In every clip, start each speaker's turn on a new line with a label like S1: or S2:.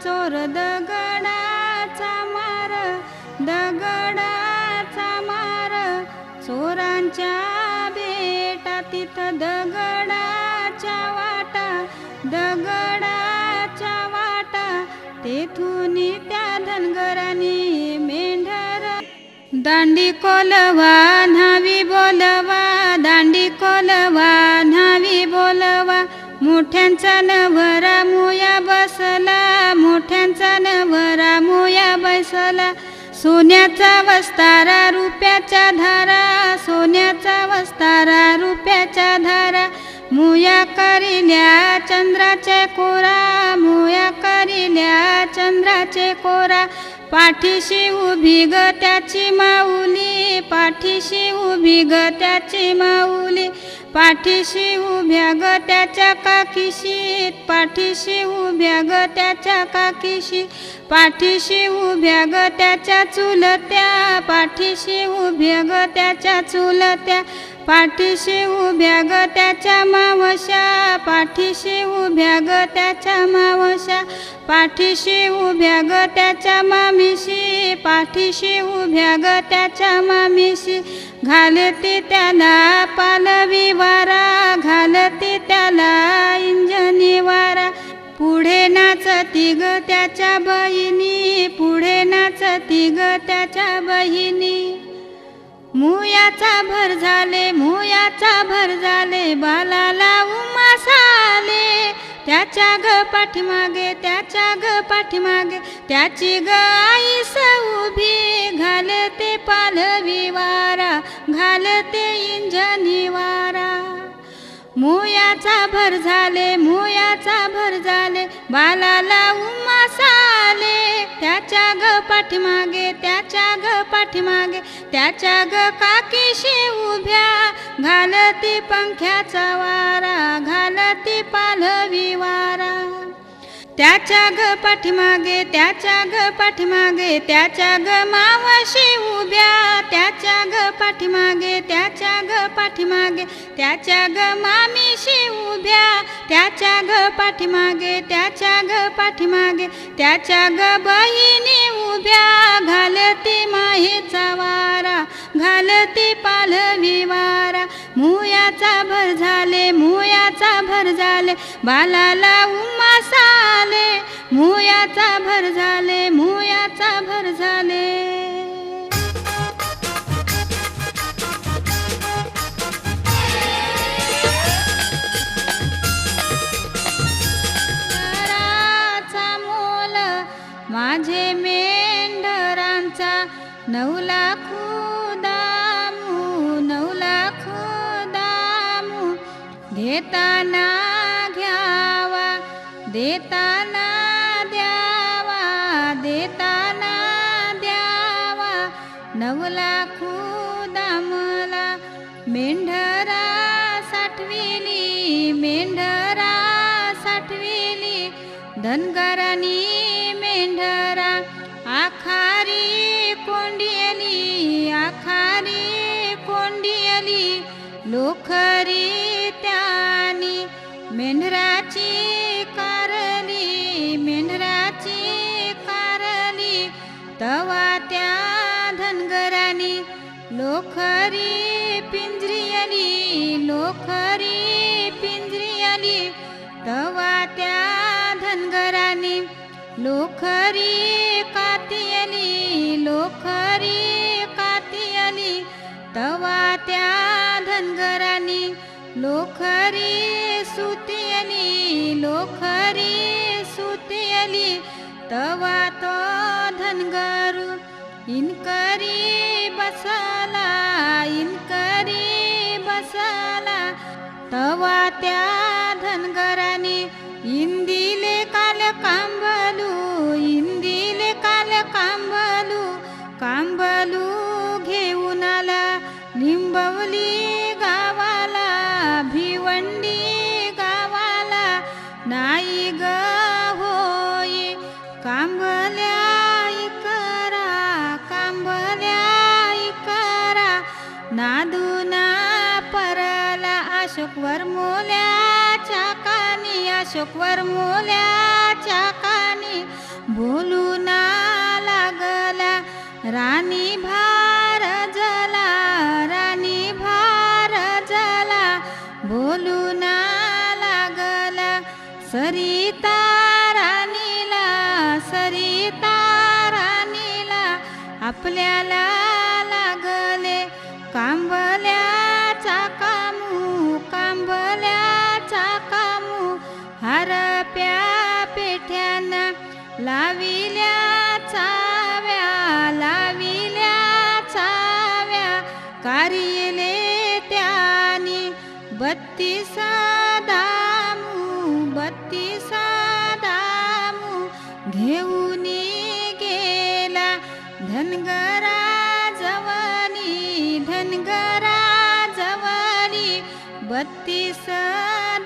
S1: चोर दगडाचा मार, दगडाचा मार, चोरांच्या भेटा तिथं दगडाच्या वाटा, दगडाच्या वाटा, तेथून त्या धनगरांनी मेंढर दांडी कोलवा न्हावी बोलवा, दांडी कोलवा न्हावी बोलवा, मोठ्यांचा नवरा मुया बसला, मोठ्यांचा नवरा मुया बसला, सोन्याचा वस्तारा रुपयाच्या धारा, सोन्याचा वस्तारा रुपयाच्या धारा, मुया करिल्या चंद्राचे कोरा, मुया करिल्या चंद्राचे कोरा, पाठीशी उभी ग त्याची माऊली, पाठीशी उभी ग त्याची माऊली, पाठीशी उभ्या ग त्याच्या काकीशी, पाठीशी उभ्या ग त्याच्या काकीशी, पाठीशी उभ्या ग त्याच्या चुलत्या, पाठीशी उभ्या ग त्याच्या चुलत्या, पाठीशी उभ्या ग त्याच्या मावश्या, पाठीशी उभ्या ग त्याच्या मावश्या, पाठीशी उभ्या ग त्याच्या मामीशी, पाठीशी उभ्या ग त्याच्या मामीशी, घालते त्याला पालवी वारा, घालते त्याला इंजनी वारा, पुढे नाचती ग त्याच्या बहिणी, पुढे नाचती ग त्याच्या बहिणी, मुयाचा भर झाले, मुयाचा भर झाले, बालाला उमास आले, त्याच्या ग पाठीमागे, त्याच्या ग पाठीमागे, त्याची ग आईस उभी, घालते पालवी वारा, घालते इंजनी वारा, मुयाचा भर झाले, मुयाचा भर झाले, बालाला उमास आले, त्याच्या ग पाठीमागे, त्याच्या ग पाठीमागे, त्याच्या ग काकीशी उभ्या, घालती पंख्याचा वारा, घालती पालवी वारा, त्याच्या ग पाठीमागे, त्याच्या ग पाठीमागे, त्याच्या ग मावशी उभ्या, त्याच्या ग पाठीमागे, त्याच्या ग पाठीमागे, त्याच्या ग मामीशी उभ्या, त्याच्या ग पाठीमागे, त्याच्या ग पाठीमागे, त्याच्या ग बहिणी उभ्या, घालती माहीचा वारा, घालती पालवी वारा, मुयाचा भर झाले, मुयाचा भर झाले, बालाला उमास आले, मुयाचा भर झाले, मुयाचा भर झाले, माझे मेंढरांचा 9 लाख दामू, 9 लाख दामू, घेताना घ्यावा, देताना द्यावा, देताना द्यावा, 9 लाख दामला मेंढरा साठविली, मेंढरा साठविली, धनगरांनी मेंढरा आखारी कोंडियली, आखारी कोंडियली, लोखरी त्यानी मेंढराची कारली, मेंढराची कारली, तवा त्या धनगरांनी लोखरी पिंजरी, लोखरी पिंजरी, तवा त्या धनगरांनी लोखरी कातियली, लोखरी कातियली, तवा त्या धनगरांनी लोखरी सुतियली, लोखरी सुतियली, तवा तो धनगरू इनकरी बसला, इनकरी बसला, तवा त्या धनगरांनी इंदिले काल कांबलू, इंदिले काल कांबलू, कांबलू घेऊन आला लिंबवली गावाला, भिवंडी गावाला, नाही ग होय कांबल्या इकरा, कांबल्या इकरा, नादुना परला अशोक वरमोल्याच्या कानी, अशोक वरमोल्याच्या कानी, बोलून लागला राणी भार जला, राणी भार जला. बोलून लागला सरिता राणीला, सरिता राणीला. आपल्याला लागले कांबल्याचा कामू, कांबल्याचा कामू. हरप्या पेठ्यानं लाविल्या चाव्या, लाविल्या चाव्या. कारिले त्यानी 32 दामू, 32 दामू. घेऊन गेला धनगरा जवनी, धनगरा जवनी. 32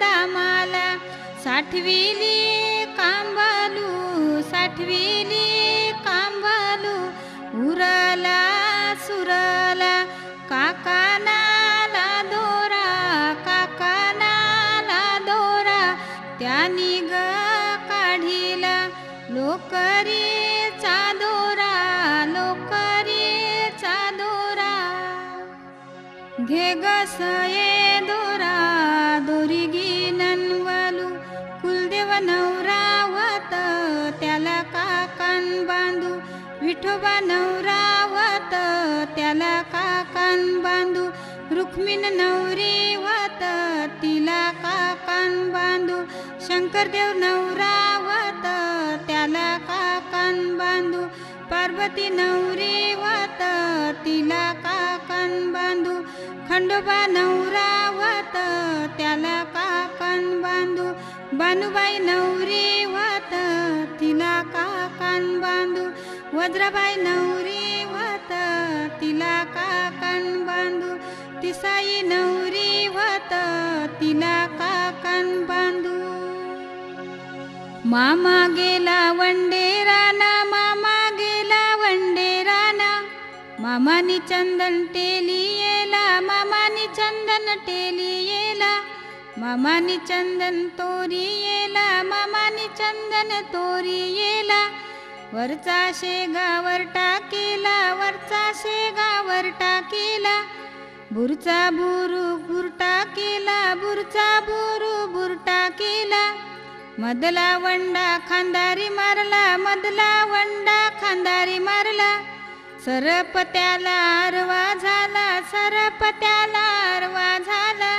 S1: दामाला साठविली कांबलू, साठविली कांबलू. उरला सुरला काकानाला दोरा, काकानाला दोरा. त्यानी ग काढिला लोकरीचा दोरा, लोकरीचा दोरा. घे ग सये दोरा, दोरी गिनन वालू. कुलदेव नवरा व्हत त्याला काकान बांधू. विठोबा नवरा व्हत त्याला काकान बांधू. रुक्मिण नवरी व्हत तिला काकान बांधू. शंकरदेव नवरा व्हत त्याला काकान बांधू. पार्वती नवरी व्हत तिला काकान बांधू. खंडोबा नवरा व्हत त्याला काकान बांधू. बानुबाई नवरी व्हत तिला काकान बांधू. वज्राबाई नवरी व्हत तिला काकान बांधू. तिसाई नवरी व्हत तिला काकान बांधू. मामा गेला वंडेराना, मामा गेला वंडेराना. मामानी चंदन टेली येला, मामानी चंदन टेली येला. मामानी चंदन तोरी येला, मामानी चंदन तोरी येला. वरचा शेगावर टाकेला, वरचा शेगावर टाकेला. बुरचा बुरु बुरटा केला, बुरचा बुरु बुरटा केला. मधला वंडा खांदारी मारला, मधला वंडा खांदारी मारला. सरप त्याला आरवा झाला, सरप त्याला आरवा झाला.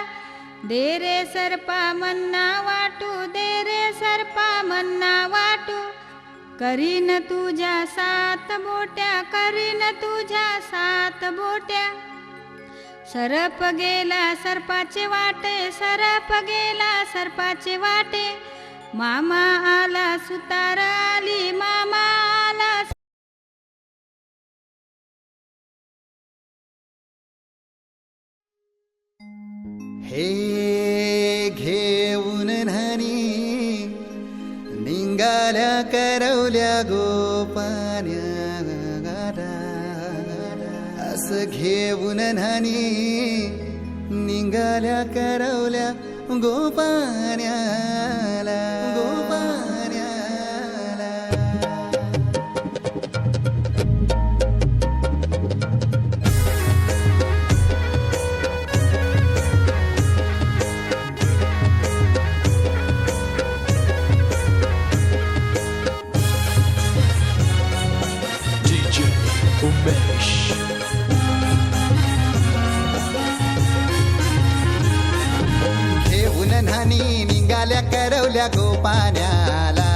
S1: दे रे सरपा मन्ना वाटू, दे रे सरपा मन्ना वाटू. करीन तुझ्या 7 बोट्या, करीन तुझ्या 7 बोट्या. सरप गेला सरपाचे वाटे, सरप गेला सरपाचे वाटे. मामा आला सुतार आली, मामा आला.
S2: हे घेऊन न्हाणी निंगाल्या करवल्या गोपान्या. असं घेऊन न्हाणी निंगाल्या करवल्या गोपान्याला, गोपान्याला.
S3: उमेश
S2: घेऊन न्हाणी निघाल्या करवल्या गोपान्याला,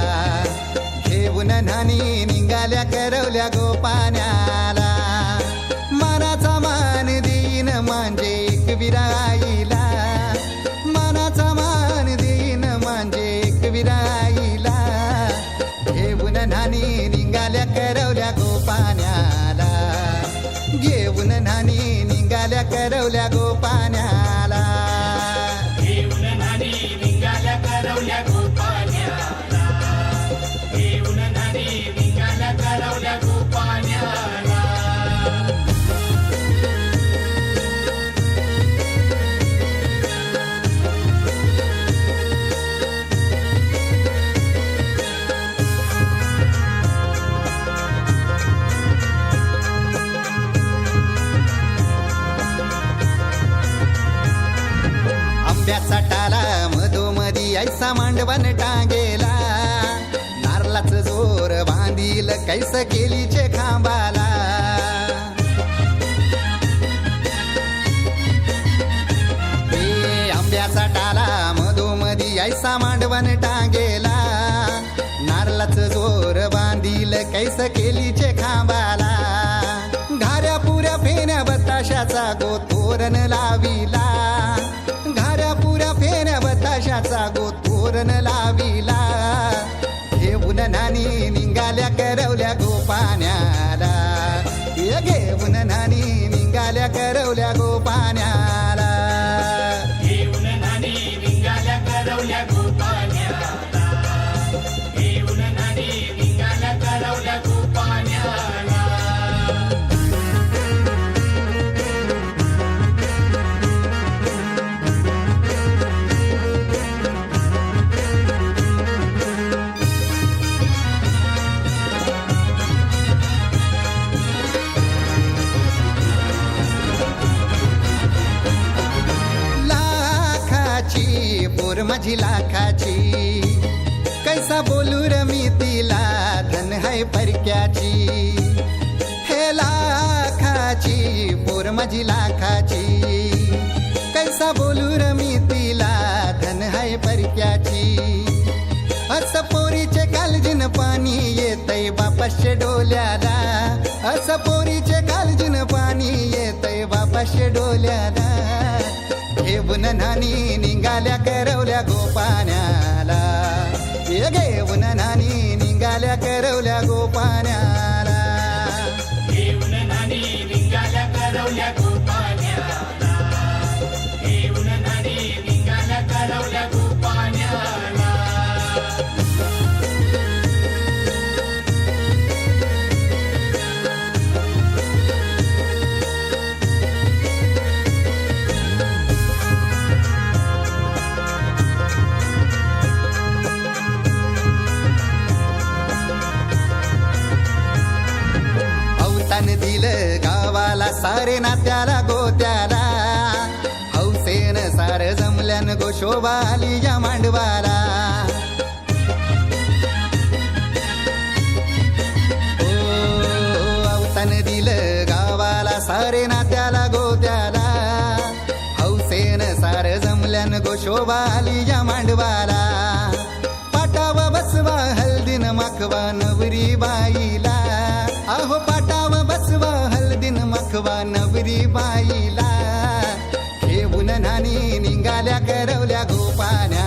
S2: घेऊन न्हाणी निघाल्या करवल्या गोपान्याला. मानाचा मान देईन म्हणजे एक विराईला, मानाचा मान देईन म्हणजे एक विराईला. घेऊन न्हाणी निघाल्या करवल्या गोपान्याला, घेऊन न्हाणी निघाल्या करवल्या गोपान्याला.
S3: घेऊन न्हाणी निघाल्या करवल्या गोपान्याला, घेऊन न्हाणी निघाल्या करवल्या गोपान्याला.
S2: ऐसा मांडवन टांगेला नारळाचं जोर बांधील कैस केलीचे खांबाला आंब्याचा टाला मधोमधी ऐसा मांडवन टांगेला नारळाचं जोर बांधील कैस केलीचे खांबाला घाऱ्या पुऱ्या फेण्या बताशाचा गोतोरण लाविला घाऱ्या पुऱ्या फेण्या बताशाचा गोतोरण लाविला घेऊन नानी निघाल्या करवल्या गोपाण्याला घेऊन नानी निघाल्या करवल्या गोपाण्याला
S3: घेऊन नानी निघाल्या करवल्या गोपाण्याला घेऊन नानी निघाल्या करवल्या गोपाण्याला
S2: पोर माझी लाखाची कैसा बोलू र मी तिला धन है परक्याची हे लाखाची पोर माझी लाखाची कैसा बोलू र मी तिला धन है परक्याची अस पोरीचे कालजीन पाणी येतय बापाशे डोल्याला अस पोरीचे कालजीन पाणी येतय बापाशे डोल्याला घेऊन नानी निघाल्या करवल्या गोपाण्याला घेऊन नानी निघाल्या करवल्या गोपाण्याला
S3: घेऊन नानी निघाल्या करवल्या गोपाण्याला घेऊन नानी निघाल्या करवल्या गोपाण्याला
S2: दिलं गावाला सारे नात्याला गोत्याला हौसेन सार जमल्यान गोशोबा आली या मांडवाला अवतान दिलं गावाला सारे नात्याला गोत्याला हौसेन सार जमल्यान गोशोबा आली या मांडवाला पाटावा बसवा हल्दीन माखवा नवरी बाईला अहो पाटावा बसवा हल्दीन मखवा नवरी बाईला घेऊन नानी निघाल्या करवल्या गोपाण्या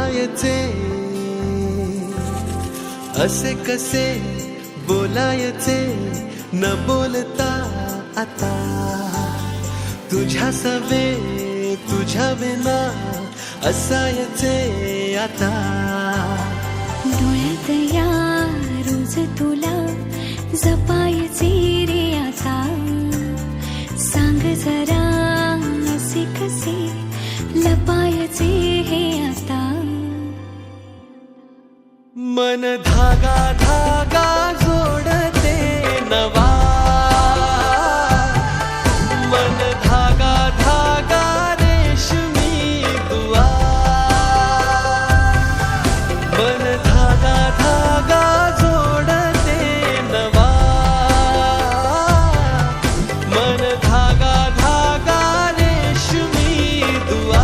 S4: बोलायचे असे कसे बोलायचे न बोलता आता तुझ्या सवे तुझ्या विना असायचे आता
S5: डोळ्यात या रोज तुला जपायचे रे आता सांग जरा असे कसे लपायचे हे आता
S4: मन धागा धागा जोडते नवा मन धागा धागा रेशमी दुआ मन धागा धागा जोडते नवा मन धागा धागा रेशमी दुआ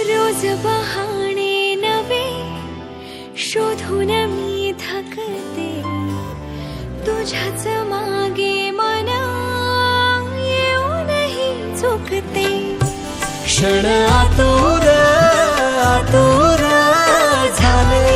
S5: रोज बहाणे नवे शोधून मी थकते तुझ्याच मागे मन येऊनही चुकते
S4: क्षण आतुर आतुर झाले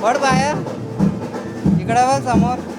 S6: पड बाहेर इकडे बघ समोर.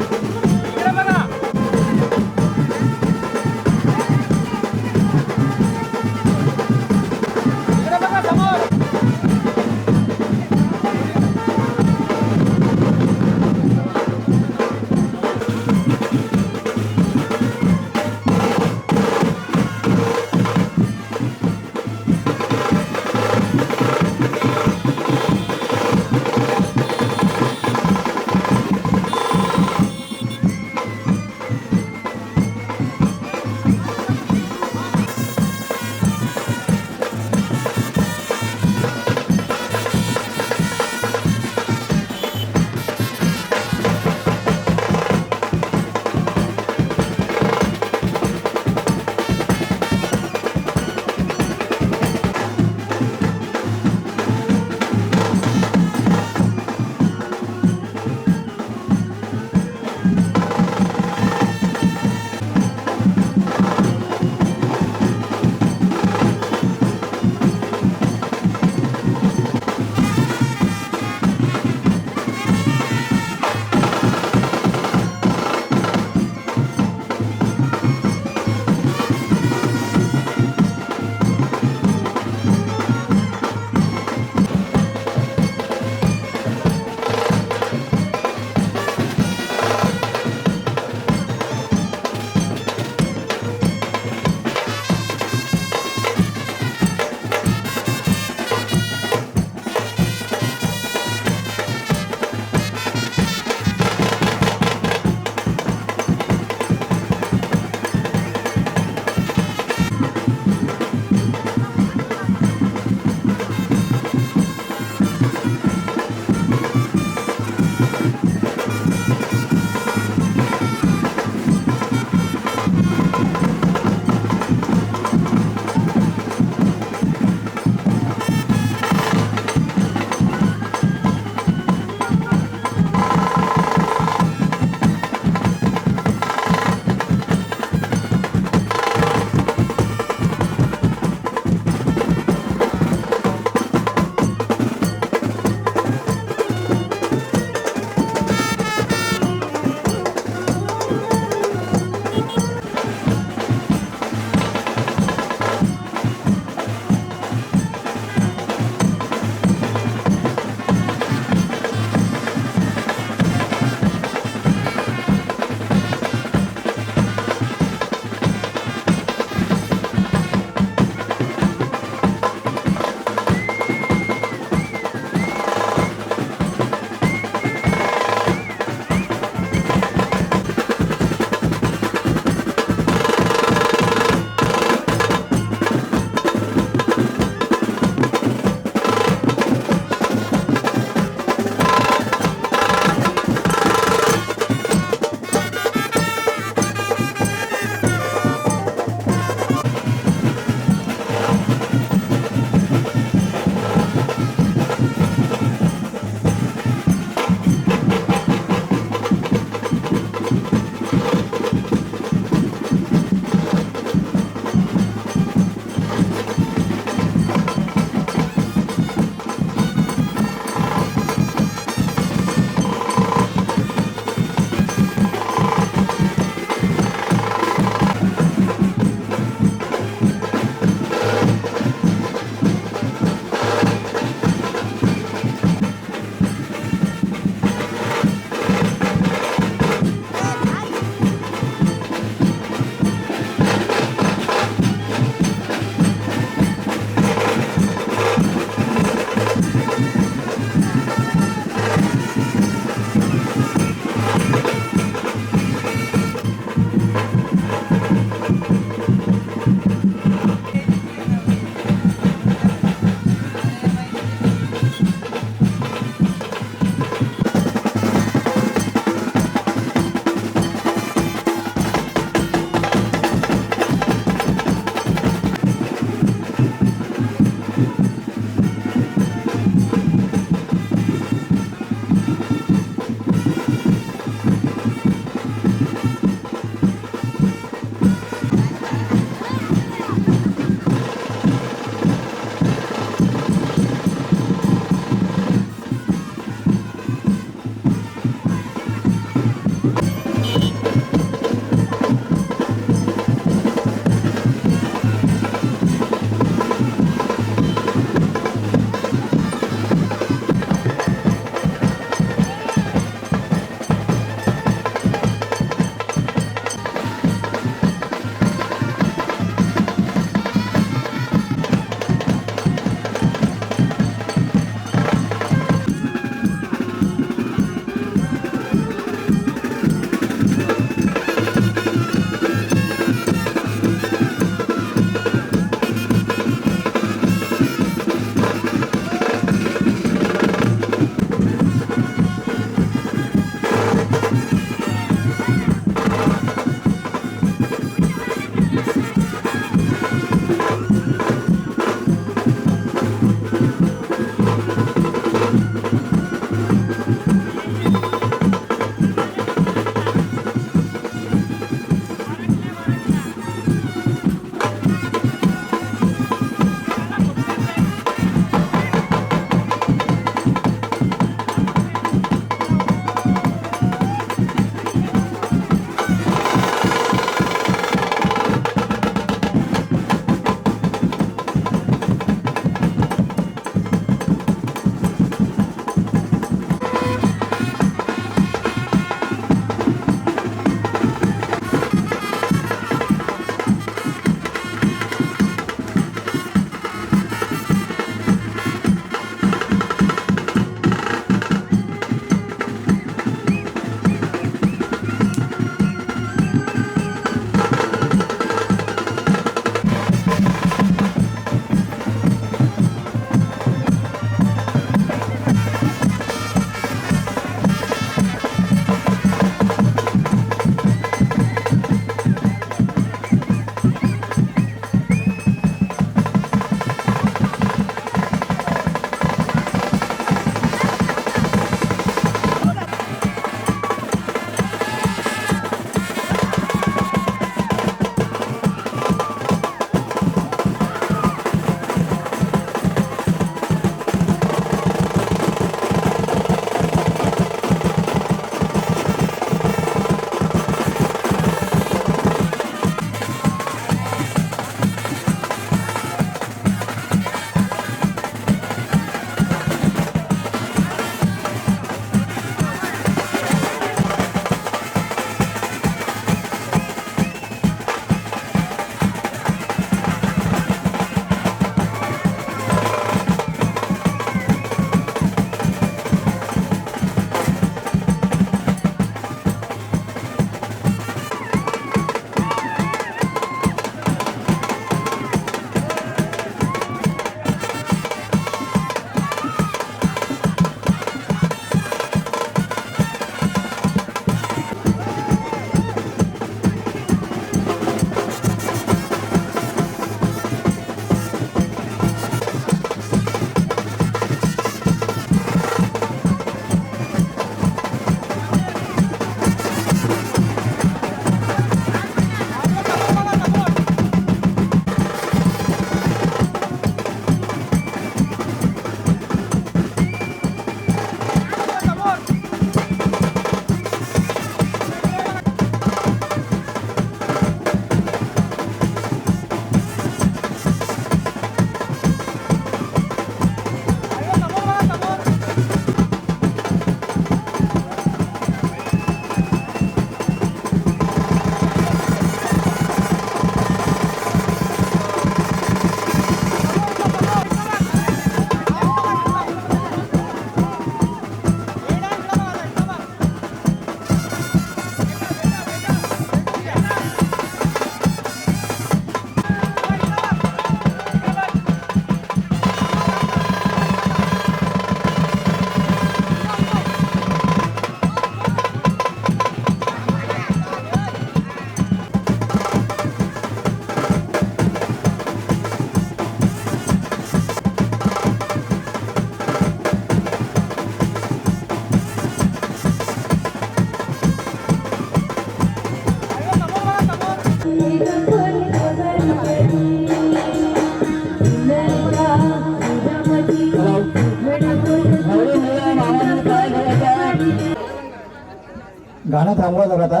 S7: गाणं थांबवा जरा आता.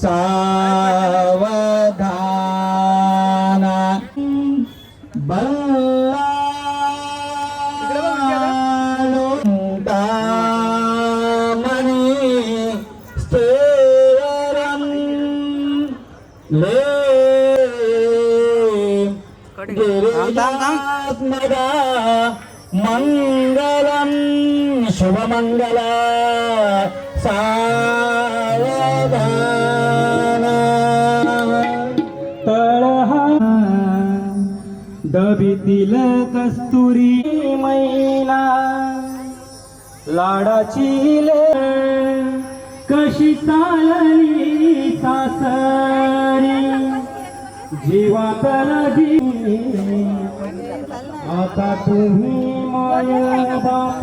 S7: सावधाना मंगलम शुभमंगल सावधाना. तळहा दबीतील कस्तुरी मैना लाडाची ले कशी चालली सासरी जीवातला जी आता तुम्ही माय बाप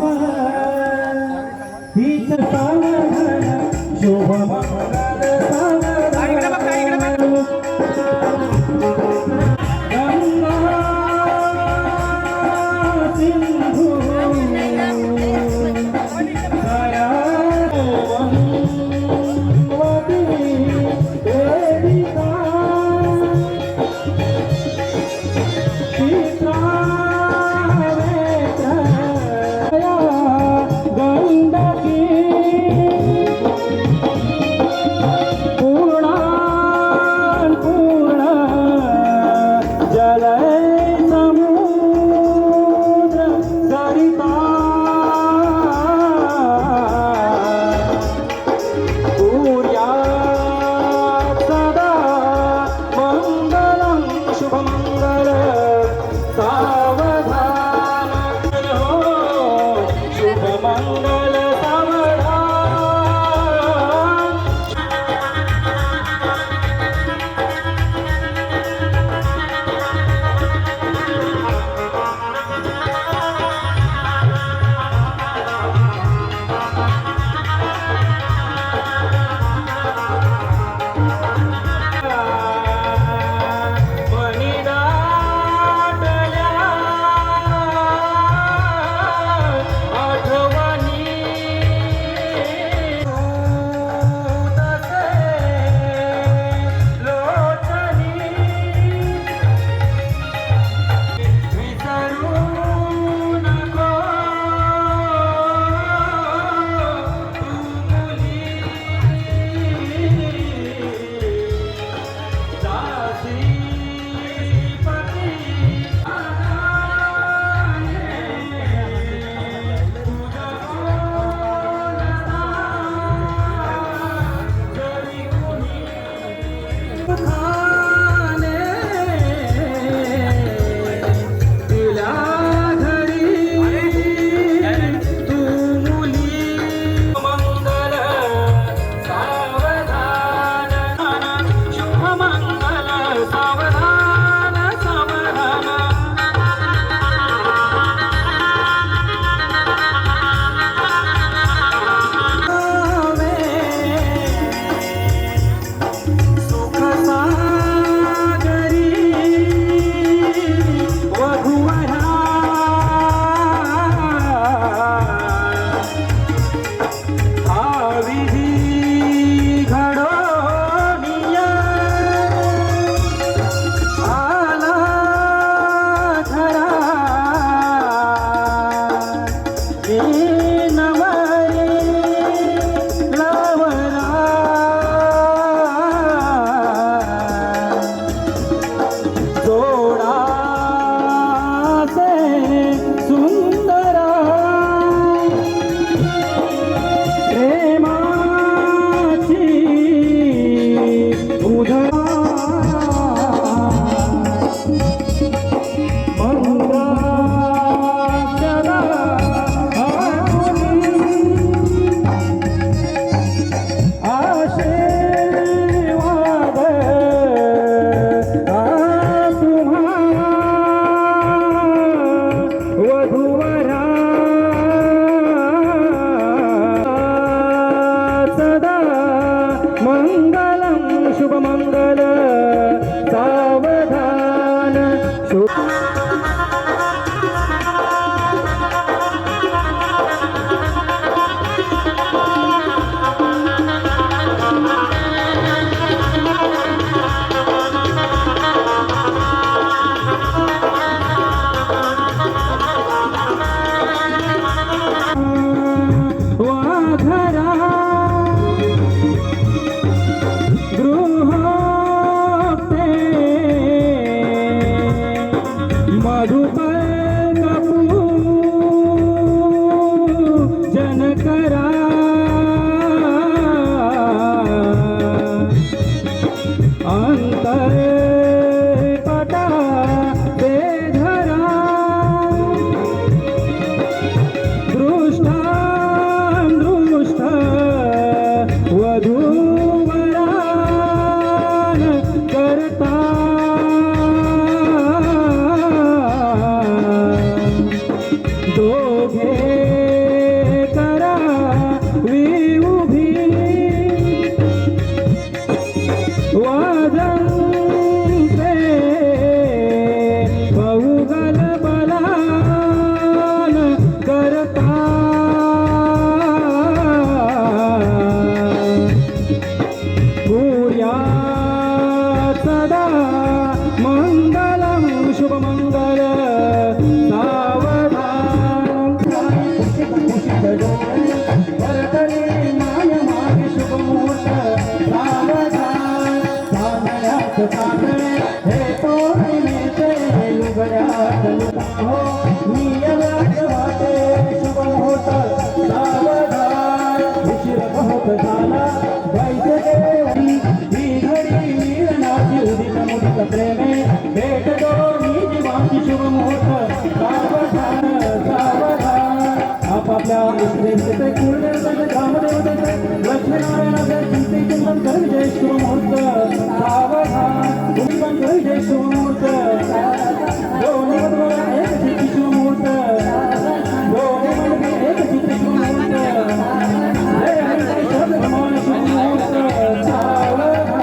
S7: हीच सावधान शुभमंगल सावधान. गंगा सिंधू सरस्वती वेदिका सुख शुभमंगल सावधान वाघरा गृहोक्ते मधुपर्कपू जनकरा अंतरपटा बेधरा दृष्ट वधूवरान करता दोघे करा उभी वाजंते बहुगल बलान करता सदा मंगलम शुभमंगल सावधान वरदने मायमागे शुभमुहूर्त सावधान साधयात साधने हे पौर्णिमेचे लुगड्यात लुटा हो नियमात वाटे शुभमुहूर्त सावधान उशीर बहुत झाला वैद्य प्रेमे भेट दो जीवांची शुभ मुहूर्त सावधान सावधान आपापल्या इष्टदेवतेचे कुलदेवतेचे ग्रामदेवतेचे लक्ष्मीनारायणाचे चिंतन कर विजय शुभ मुहूर्त सावधान तुम्ही पण कर विजय शुभ मुहूर्त दोन्ही बरोबर एक चित्ती शुभ मुहूर्त दोन्ही बरोबर एक चित्ती शुभ मुहूर्त जय हरी शब्द प्रमाण शुभ मुहूर्त सावधान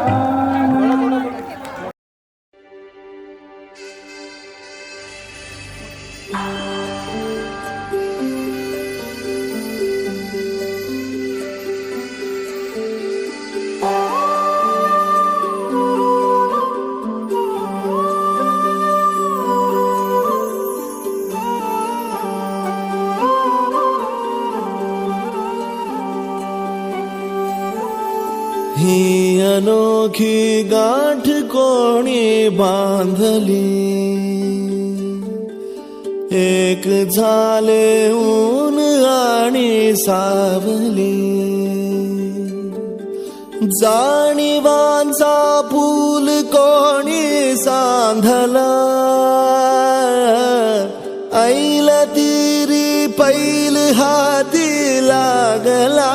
S4: ही अनोखी गाठ कोणी बांधली एक झाले ऊन आणि सावली जाणीवांचा फूल कोणी सांधला ऐल तिरी पैल हाती लागला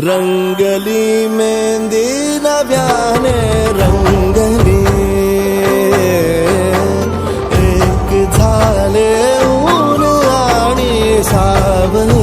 S4: रंगली मेहंदी नव्याने रंगली एक झाले ऊन आणि सावली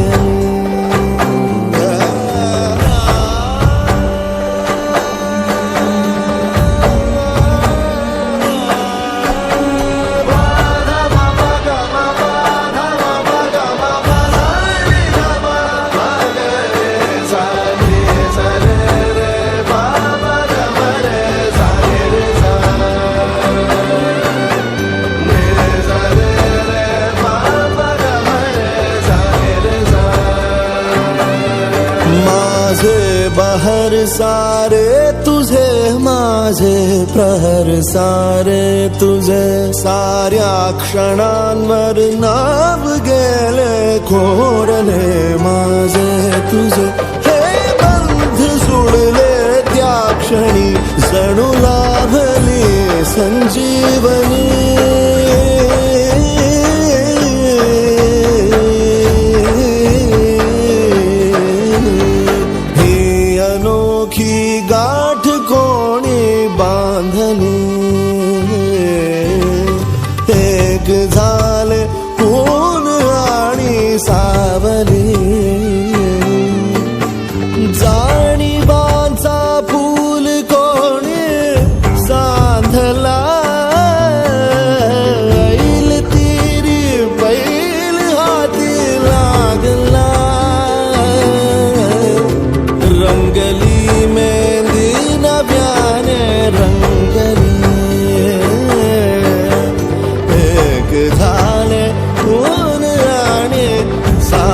S4: बहर सारे तुझे माझे प्रहर सारे तुझे साऱ्या क्षणांवर नाव गेले खोडले माझे तुझे हे बंध सुडले त्या क्षणी जणू लाभली संजीवनी गाठ कोणी बांधली एक झाले ऊन आणि सावली जाणीवांचा ही मेहंदी नव्याने रंगली एक झाले ऊन आणि सावली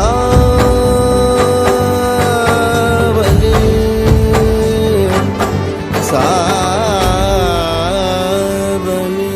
S4: सावली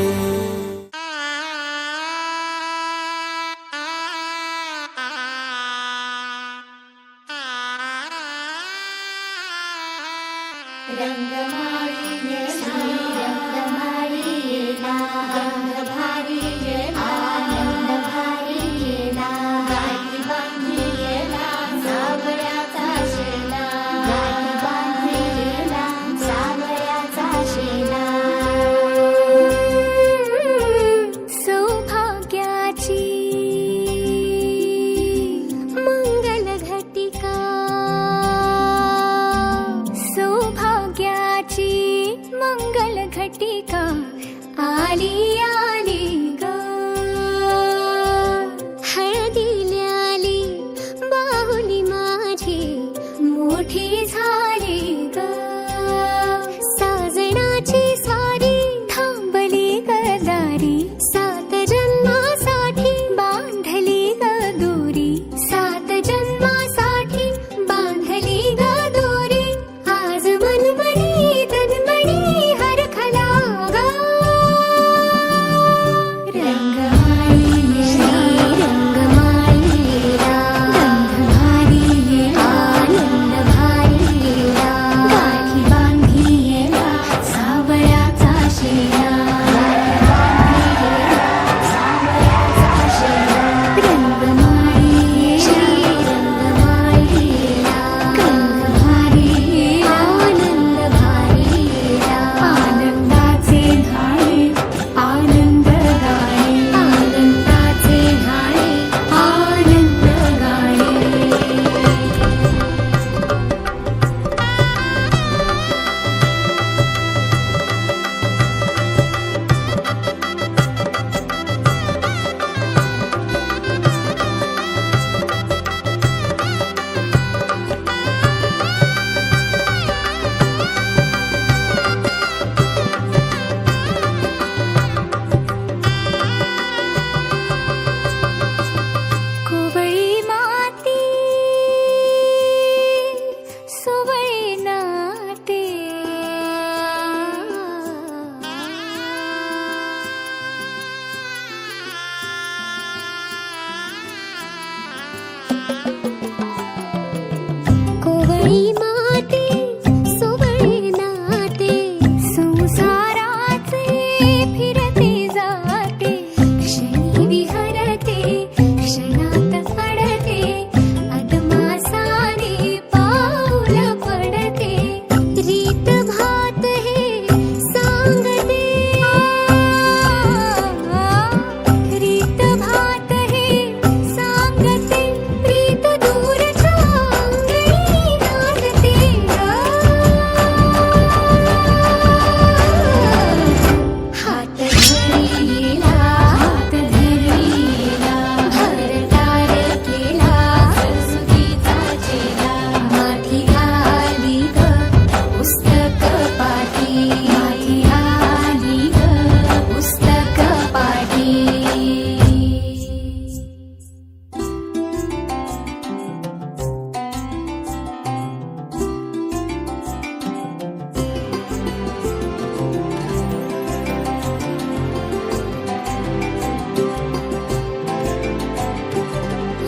S5: सौभाग्याची मंगल घटिका सौभाग्याची मंगल घटिका आली आली ग हळदीला आली बाहुली माझी मोठी झाली ग साजणाची स्वारी थांबली गदारी सात जन्मासाठी बांधली ग दोरी सात जन्मासाठी बांधली ग दोरी आज मनमणी तन्मणी हरखला ग रंगमाळी रंगमाळीला गंध भारी आनंद भारीला गाठी बांधिला सावळ्याचा शेला रंगमाळी रंगमाळीला गंध भारी आनंद भारीला आनंदाचे धाळे आनंद गाणे आनंदाचे धाळे आनंद गाणे कोवळी माती सुवळी नाते कोवळी माती सुवळी नाते संसाराचे फिरते जाते क्षणी विहरते क्षणात अडते अदमासाने पाऊल पडते रीत भात हे सांगते रीत भात हे सांगते प्रीत दूरच्या अंगणी नांदते हात धरीला हात धरीला भरतार केला सरस्वतीचा चेला माठी आली ग पुस्तक पाठी माठी आली ग पुस्तक पाठी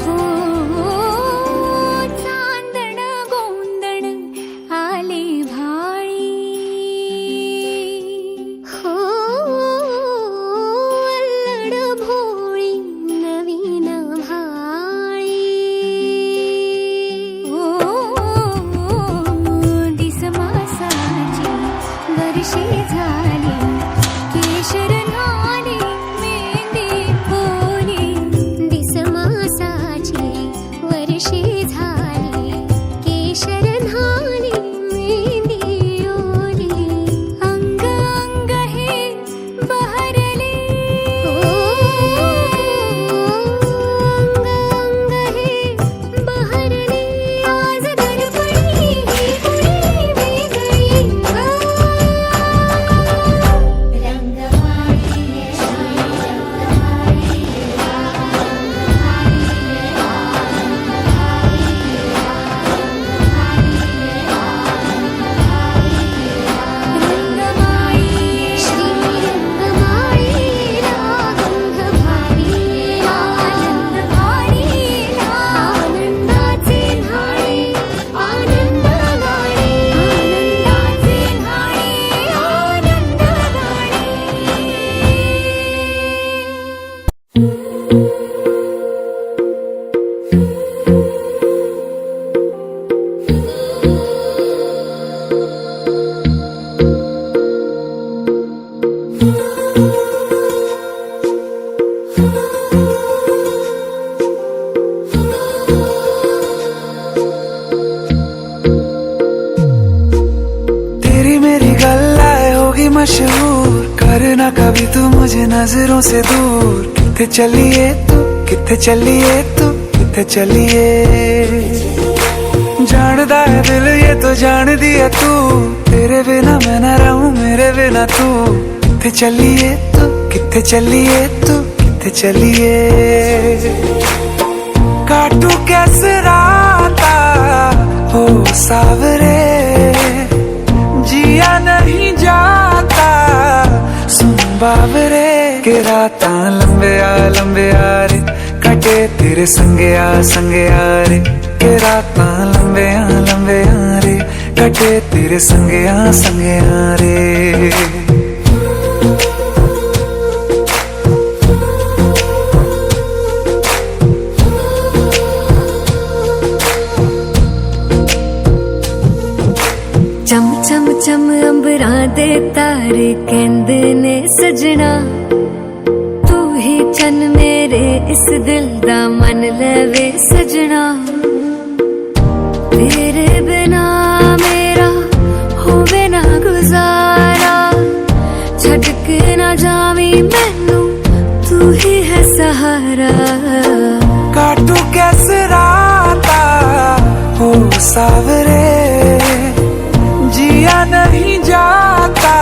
S5: हो चांदण गोंदण आले भाळी हो अल्लड भोळी नवीन भाळी हो दिसमासाची वर्षे झाली केशर न्हाली मेहंदी बोली दिसमासाची वर्षे झाली केशर न्हाली मेहंदी ओली अंग अंग हे बहरले हो अंग अंग हे बहरले आज दर्पणी ही कुणी
S8: मशहूर, करना कभी तू मुझे नजरों से दूर। किथे चलिए तू, किथे चलिए तू, किथे चलिए। जानदा है दिल ये तो जान दिया तू, तेरे बिना मैं न रहूं मेरे बिना तू। किथे चलिए तू, किथे चलिए तू, किथे चलिए। काटू कैसे राता हो सावरे, जिया नहीं जाता सुन बावरे। के राता लंबे आ रे, कटे तेरे संगे आ रे। के राता लंबे आ रे, कटे तेरे संगे आ रे।
S5: चम चम चम अंबरां दे तारे कहंदे ने सजना, तू ही चन मेरे इस दिल दा मन लवे सजना। तेरे बिना मेरा होवे ना गुजारा, छड़ के ना जावी मैनू तू ही है सहारा।
S8: काटू कैसे राता हो सावरे, जिया नहीं जाता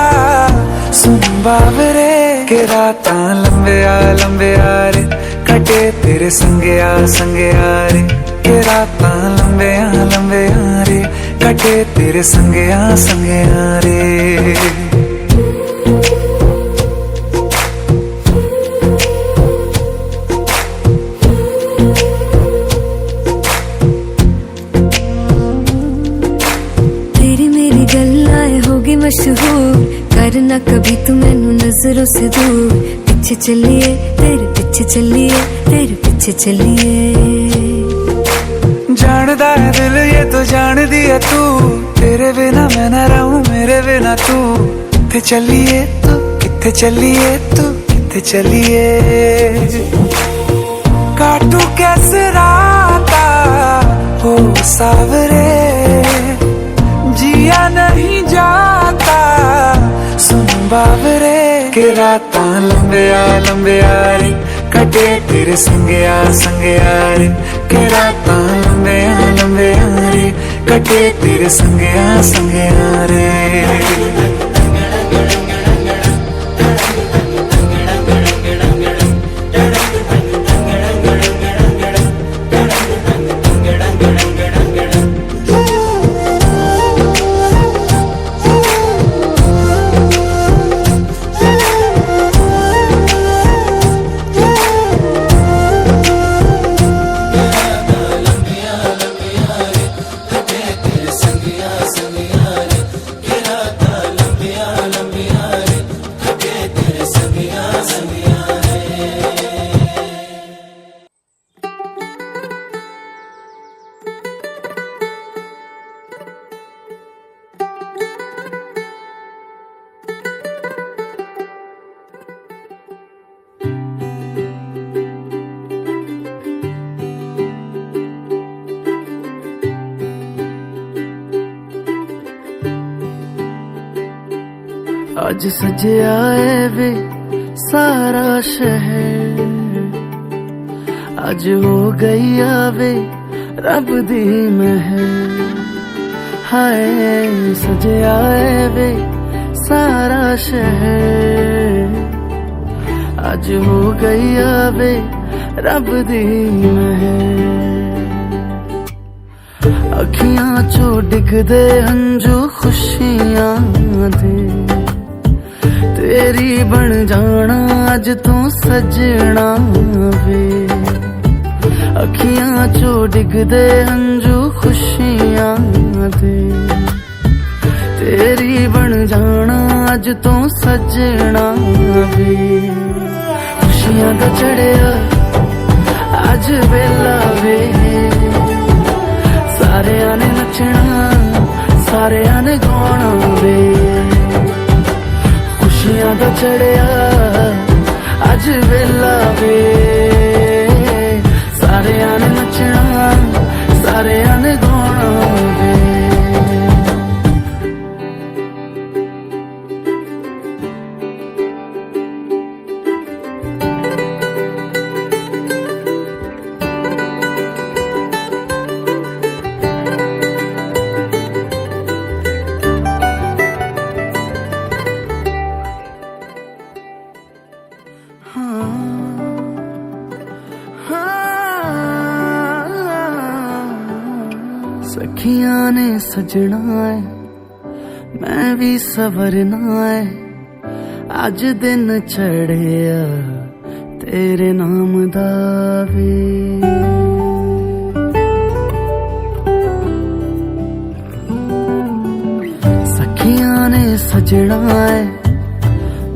S8: सुन बावरे। के राता लंबे आ रे, कटे तेरे संगे आ रे। के राता लंबे आ रे, कटे तेरे संगे आ रे।
S5: मशहूर, करना कभी तू मैनू नजरों से दूर। पीछे चलिए तेरे पीछे चलिए, तेरे पीछे चलिए।
S8: जानदा है दिल ये तो जान दिया तू, तेरे बिना मैं न रहूं मेरे बिना तू। किथे चलिए तू, किथे चलिए तू, किथे चलिए। काटू कैसे राता हो सावरे, जिया नहीं जाता सुन बावरे। के राता लंबे आ रे, कटे तेरे संगे आ रे। के राता लंबे आ रे, कटे तेरे संगे आ रे।
S9: आज सजया है वे सारा शहर, आज हो गई आवे रब दी महर। हाय सजया है वे सारा शहर, आज हो गई आवे रब दी महर। अखियां चो डिगदे हंजू खुशियां दे, तेरी बन जाना अज तू सजना वे। अखियां चो डिगदे हंजू खुशियां दे, तेरी बन जाना अज तू सजना वे। खुशियां दा चढ़िया अज वेला वे, सारियां ने नचना सारियां ने गाना वे। खुशियां दा चढ़िया अज वेला वे, सारियां ने नचना सारियां ने गाना वे। ने सजना है मैं भी सवरना है अज दिन चढ़िया तेरे नाम दा वे सखियां ने सजना है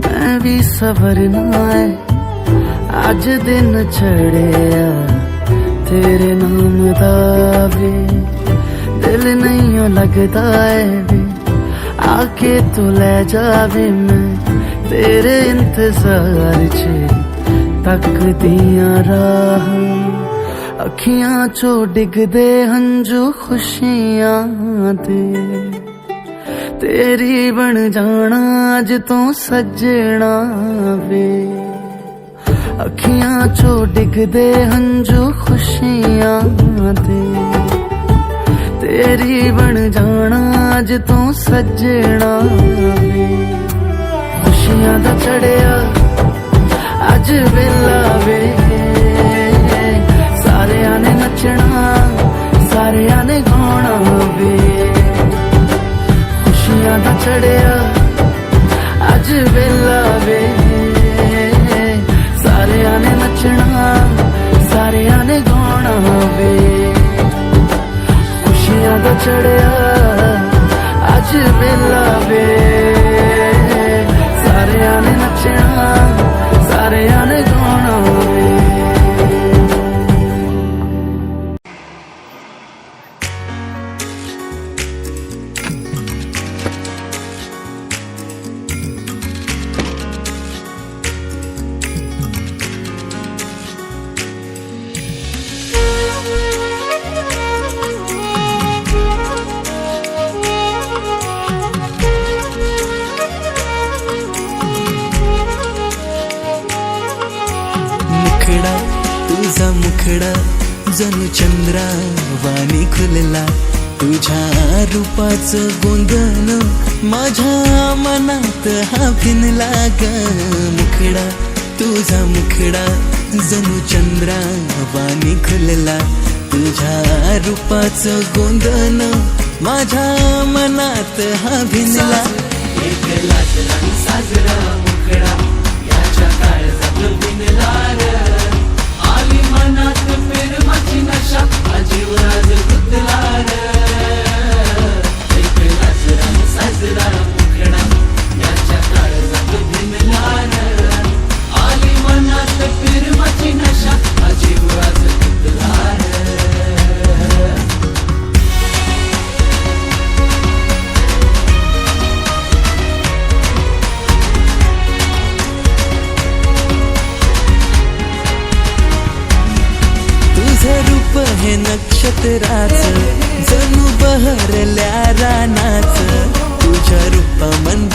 S9: मैं भी सवरना है अज दिन चढ़िया तेरे नाम दा वे दिल नहीं लगता है वे आके तू ले जावे मैं तेरे इंतजार च तक दिया राह अखियां चो डिगदे हंजू खुशियां दे तेरी बन जाना अज तो सजना वे अखियां चो डिगदे हंजू खुशियां दे तेरी बन जाना अज तो सजना वे खुशियां दा चढ़िया अज वेला वे सारे ने नचना सारे ने गाना वे खुशियां दा चढ़िया अज वेला वे सारे ने नचना सारे ने गाना वे खुशियां दा चढ़िया अज वेला वे सारे ने नचना सारे ने गाना वे
S10: तुझा मुखडा जणू चंद्रा वाणी खुलला तुझ्या रूपाचं गोंधन माझ्या मनात हा भिनला ग मुखडा तुझा मुखडा जणू चंद्रा वाणी खुलला तुझ्या रूपाचं गोंधन माझ्या मनात हा भिनला एक लाजला साजरा मुखडा याच्या काळजात भिनला आली मनात प्रेमाची नशा अजीव राज गुदला एक लाजरा साजरा मुखडा याच्या काळजात भिनला आली मनात प्रेमाची नशा अजीव राज गुदला रूप हे नक्षत्राचं जणू बहरल्या रानाचं तुझ्या रूपा मंद